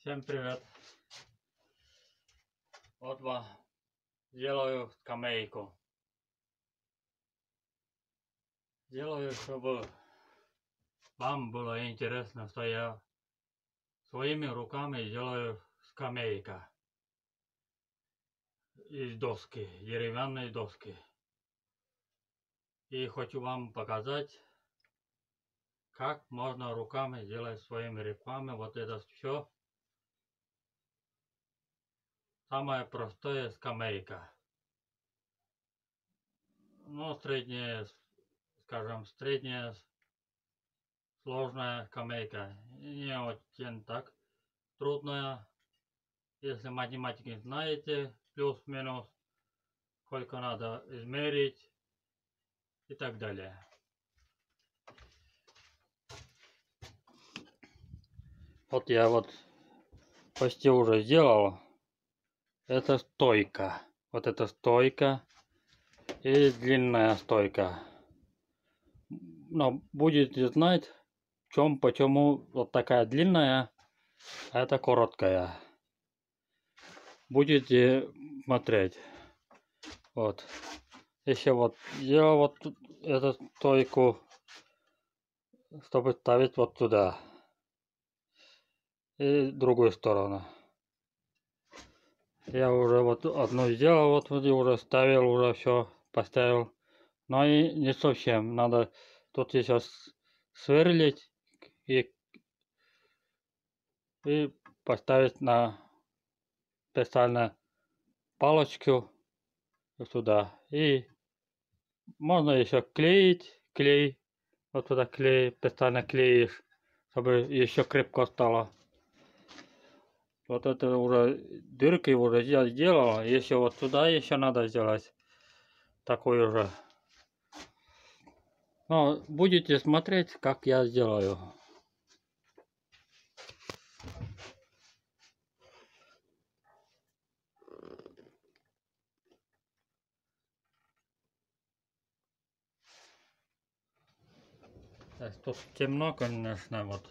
Всем привет! Вот вам делаю скамейку. Делаю, чтобы вам было интересно, что я своими руками делаю скамейка из доски, деревянной доски. И хочу вам показать, как можно руками делать своими руками вот это все. Самая простая скамейка. Ну, средняя, скажем, средняя сложная скамейка. Не очень так трудная. Если математики знаете, плюс-минус, сколько надо измерить и так далее. Вот я почти уже сделал. Это стойка. Вот эта стойка и длинная стойка. Но будете знать, почему вот такая длинная, а это короткая. Будете смотреть. Вот. Еще вот делал вот эту стойку, чтобы ставить вот туда. И другую сторону. Я уже вот одну сделал, вот уже ставил, уже все поставил. Но и не совсем. Надо тут еще сверлить и поставить на специально палочку сюда. И можно еще клеить, клей. Вот туда клей, специально клеишь, чтобы еще крепко стало. Вот это уже дырки уже я сделал. Еще вот сюда еще надо сделать такой уже. Но будете смотреть, как я сделаю. Тут темно, конечно, вот.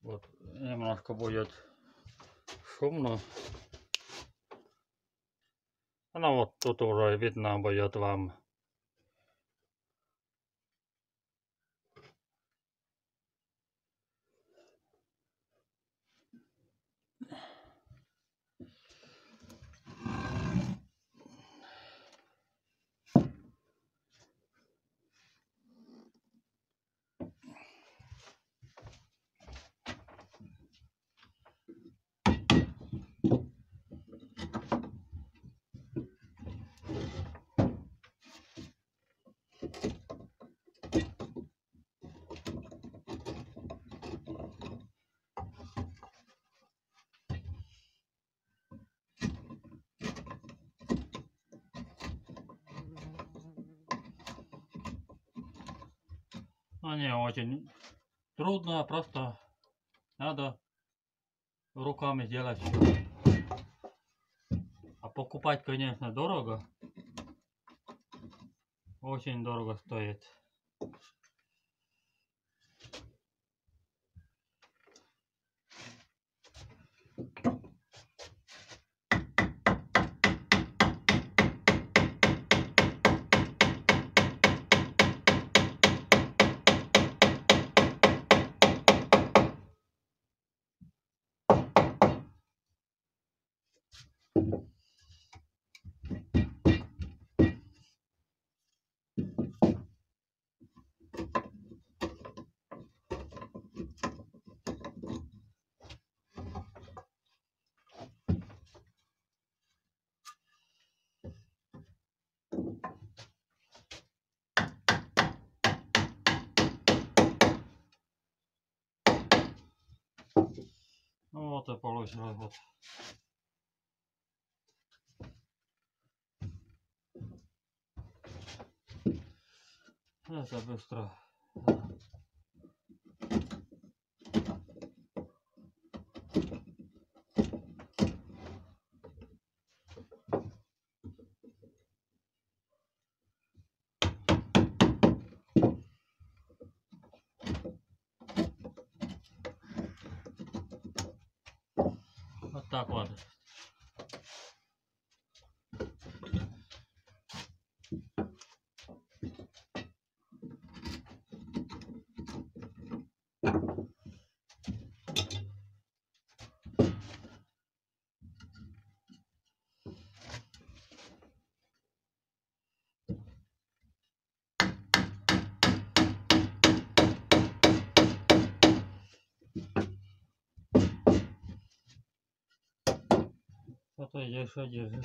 Вот немножко будет шумно. Она вот тут уже видно будет вам. Ну, не очень трудно, просто надо руками делать все. А покупать, конечно, дорого. Очень дорого стоит. Ну вот и получилось вот. Это быстро. так вот. Вот идешь, держи.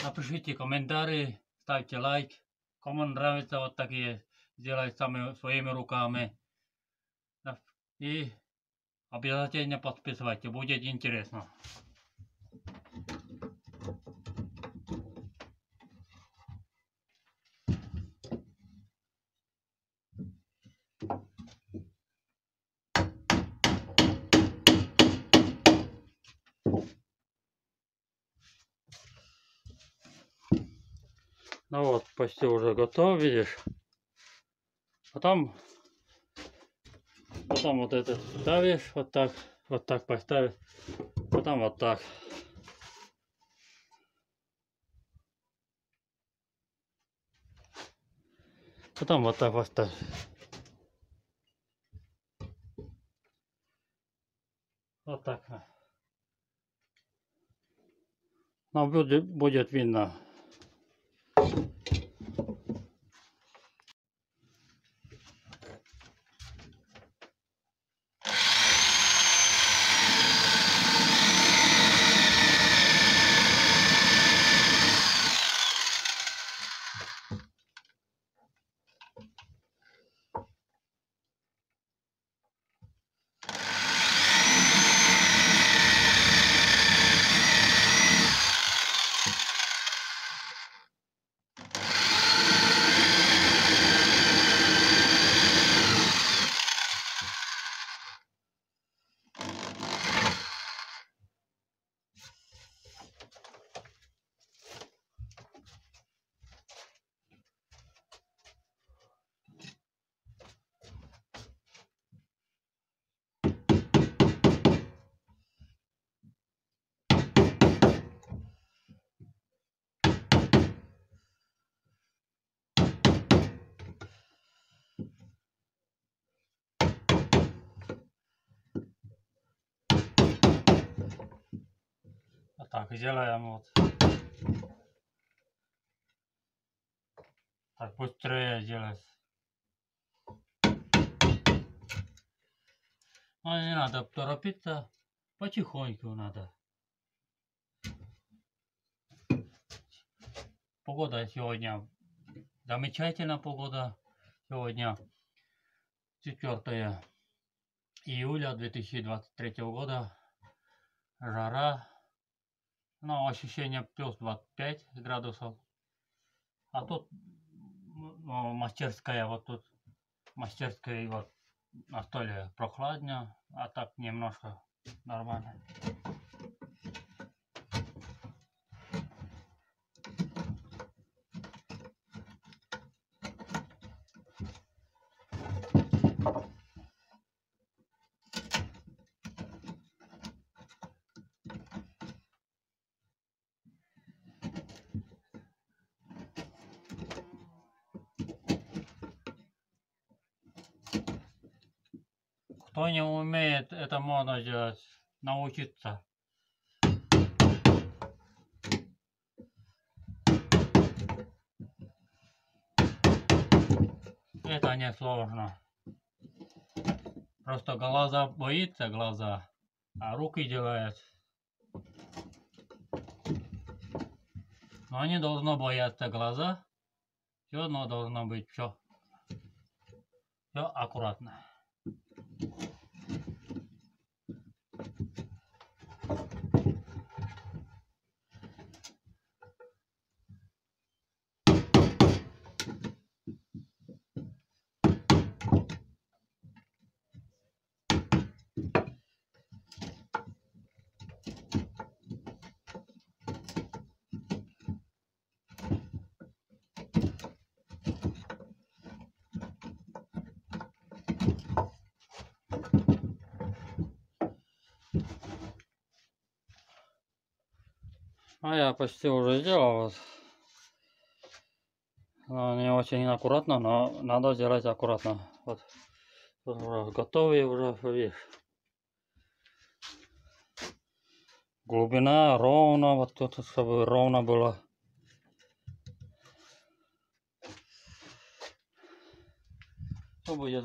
Напишите комментарии, ставьте лайк. Кому нравится вот такие сделать сами своими руками. И обязательно подписывайтесь, будет интересно. Ну вот, почти уже готов, видишь. Потом вот этот ставишь, вот так поставишь. Потом вот так. Потом вот так поставь. Вот так. Но будет видно. Вот так сделаем вот. Так быстрее делать. Но не надо торопиться, потихоньку надо. Погода сегодня замечательная погода. Сегодня 4 июля 2023 года. Жара. Но ощущение плюс 25 градусов. А тут мастерская, вот тут мастерская вот на столе прохладно, а так немножко нормально. Кто не умеет, это можно делать, научиться. Это не сложно. Просто глаза боится, а руки делают. Но не должно бояться глаза. Все должно быть все аккуратно. А я почти уже сделал. Вот. Но не очень аккуратно, но надо делать аккуратно. Вот. Тут уже готовый уже, видишь. Глубина ровно, вот тут, чтобы ровно было. Что будет?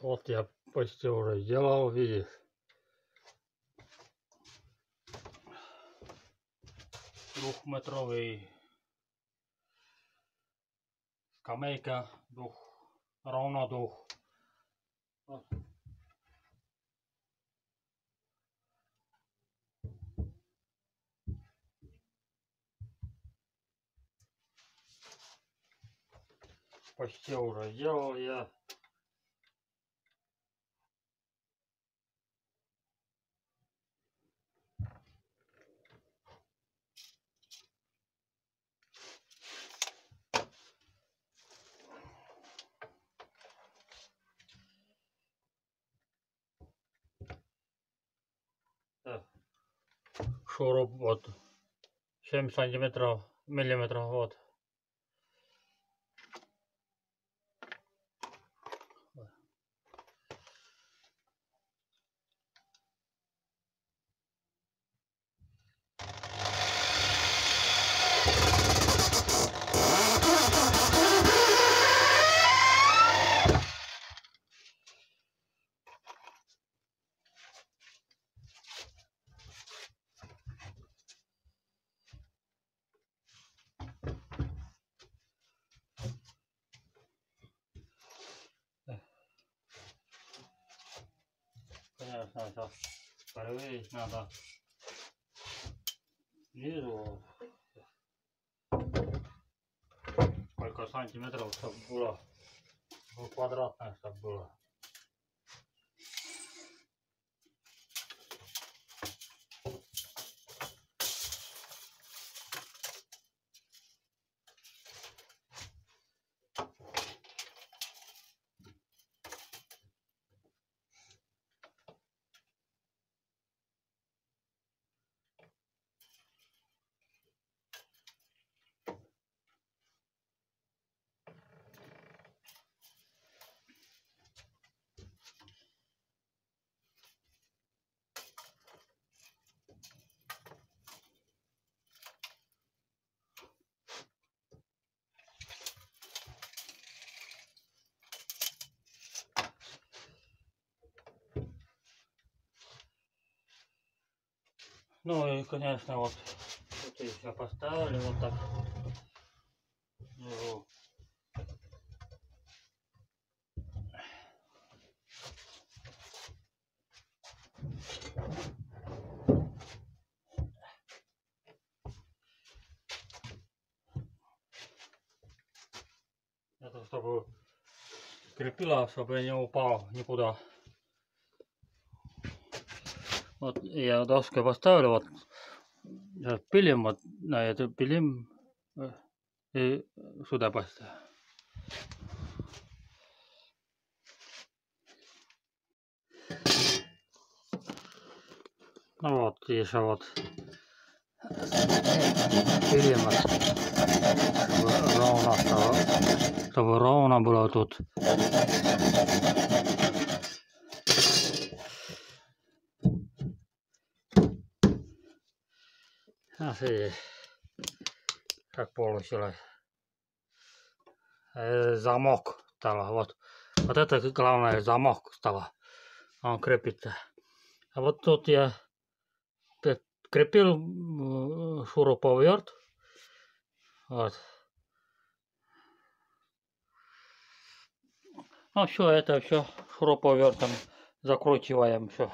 Вот я почти уже сделал, видишь. Двухметровый скамейка, ровно двух. Вот. Почти уже сделал я. Так. Шуруп вот 7 миллиметров вот. Конечно, сейчас проверить надо снизу, сколько сантиметров, чтобы было квадратное, чтобы было. Ну и конечно вот тут еще поставили вот так. Ну, это чтобы крепила, чтобы не упал никуда. Вот я доской поставлю, вот сейчас пилим, вот на эту пилим и сюда поставим. Ну вот, еще вот пилим, чтобы ровно стало, чтобы ровно было тут. А видишь, как получилось. Замок стало, вот. Вот это главное, замок стало. Он крепится. А вот тут я крепил шуруповерт. Вот. Ну все, это все шуруповертом закручиваем все.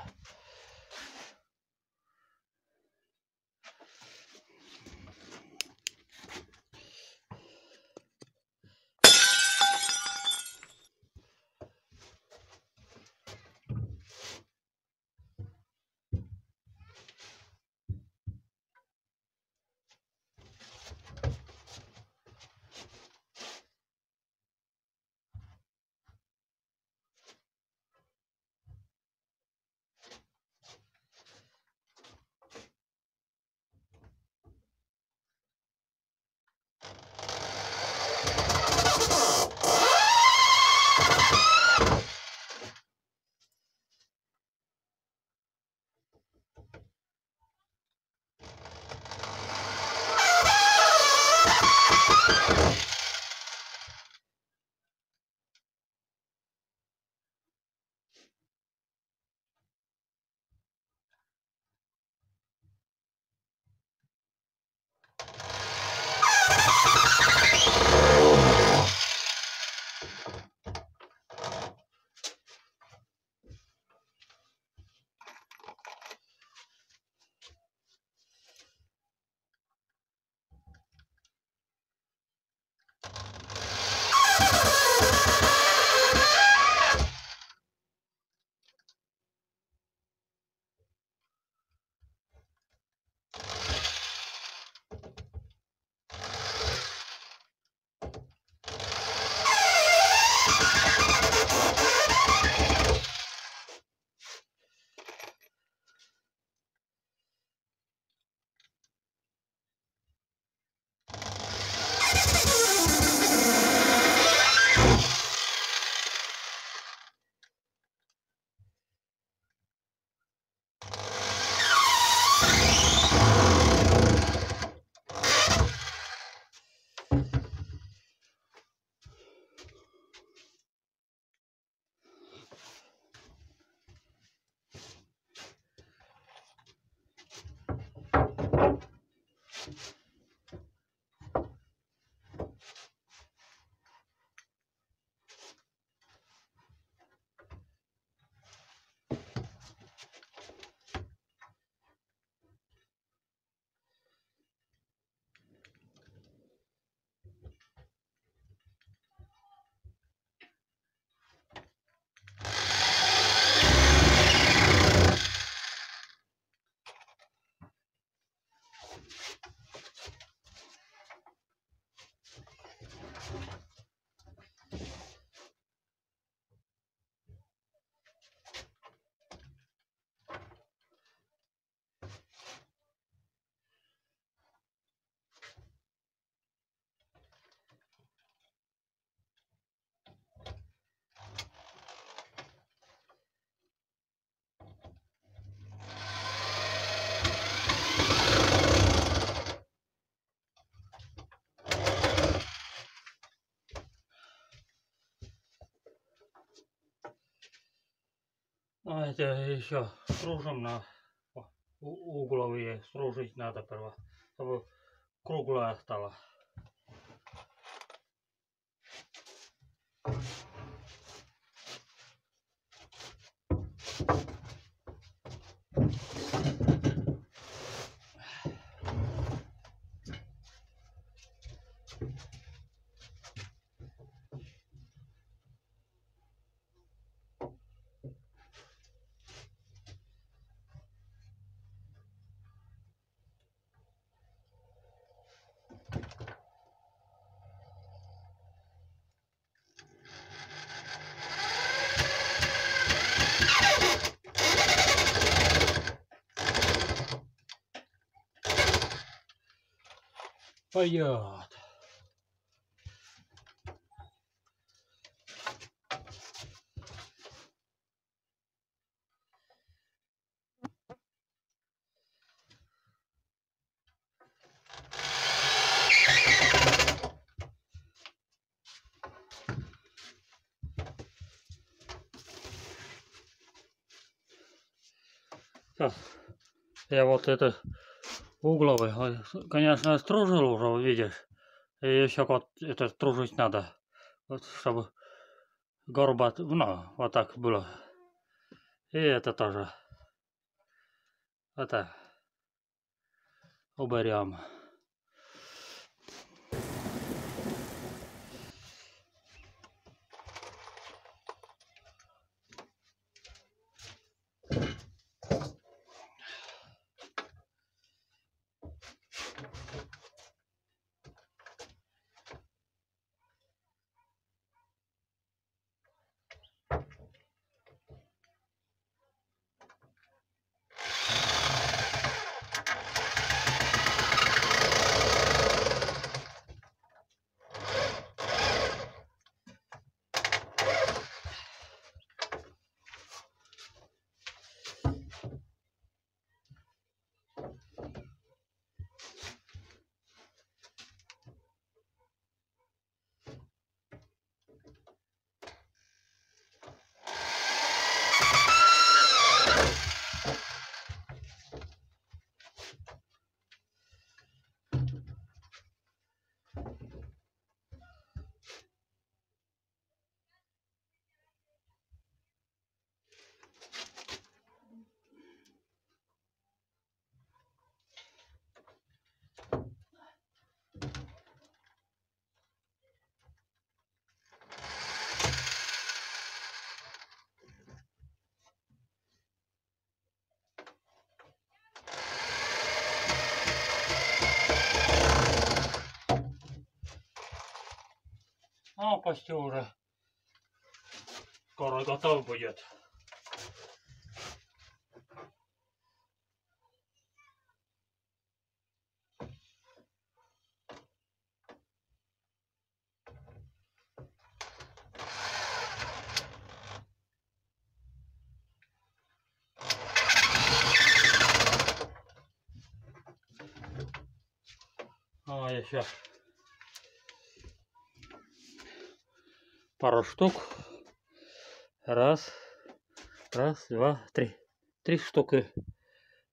А это еще стружим на угловые. Стружить надо сперва, чтобы круглая стала. Пойдет. Сейчас я вот это угловый, конечно, стружил уже, видишь. И еще вот это стружить надо, вот, чтобы горбат, ну, вот так было. И это тоже. Это уберем. Ну, почти уже скоро готов будет. А еще пару штук. Раз, два, три. 3 штуки.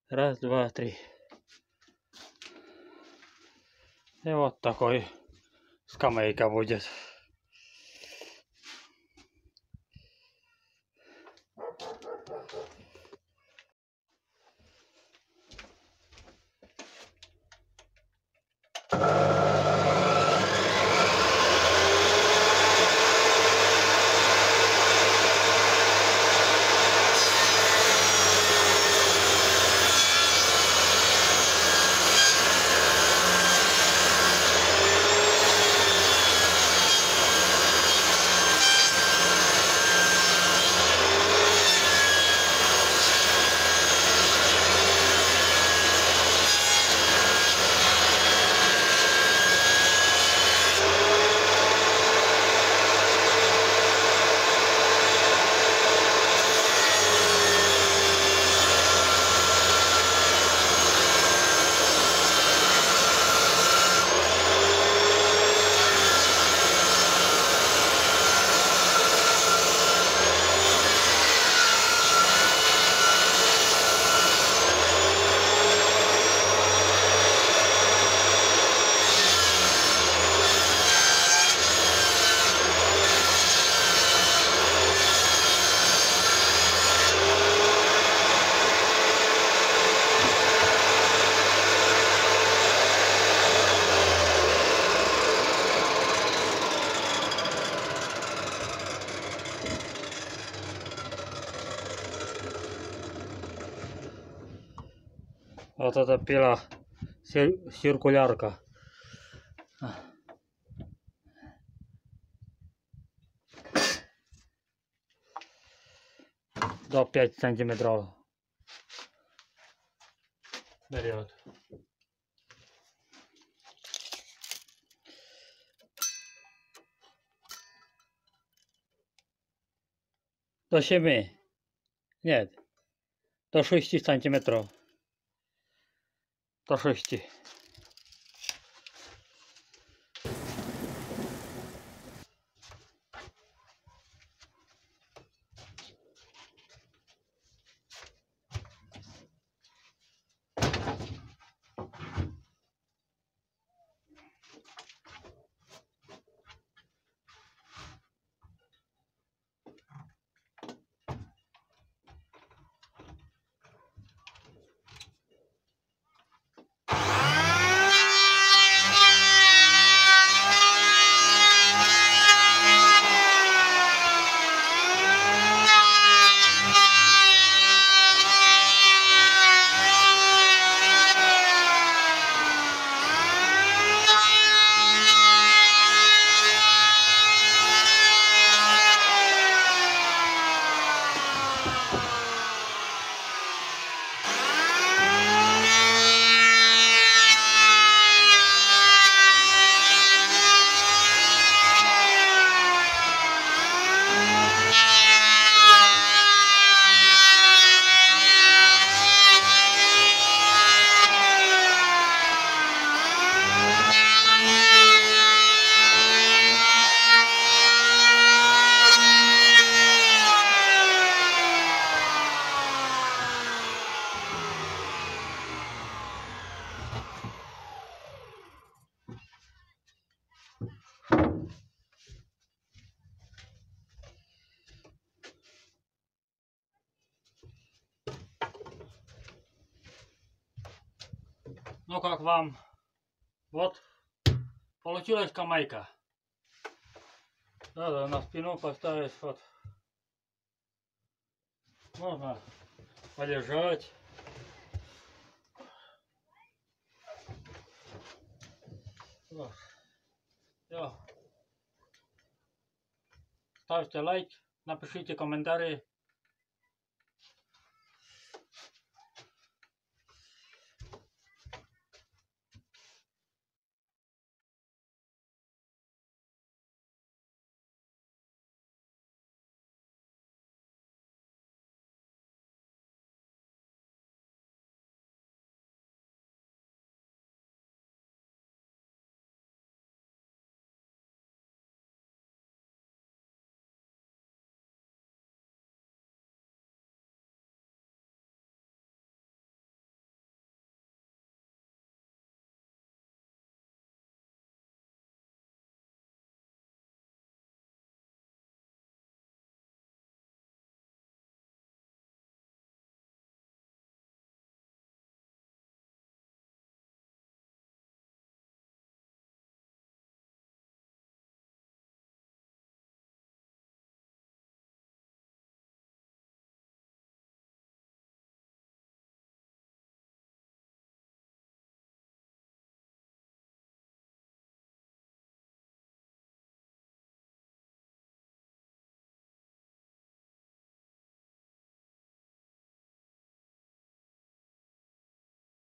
Раз, два, три. И вот такой скамейка будет. Вот эта пила циркулярка. До 5 сантиметров берет. До 7. Нет. До 6 сантиметров. До 6. Ну как вам? Вот получилась камайка. Надо на спину поставить. Вот. Можно полежать. Вот. Всё. Ставьте лайк, напишите комментарии.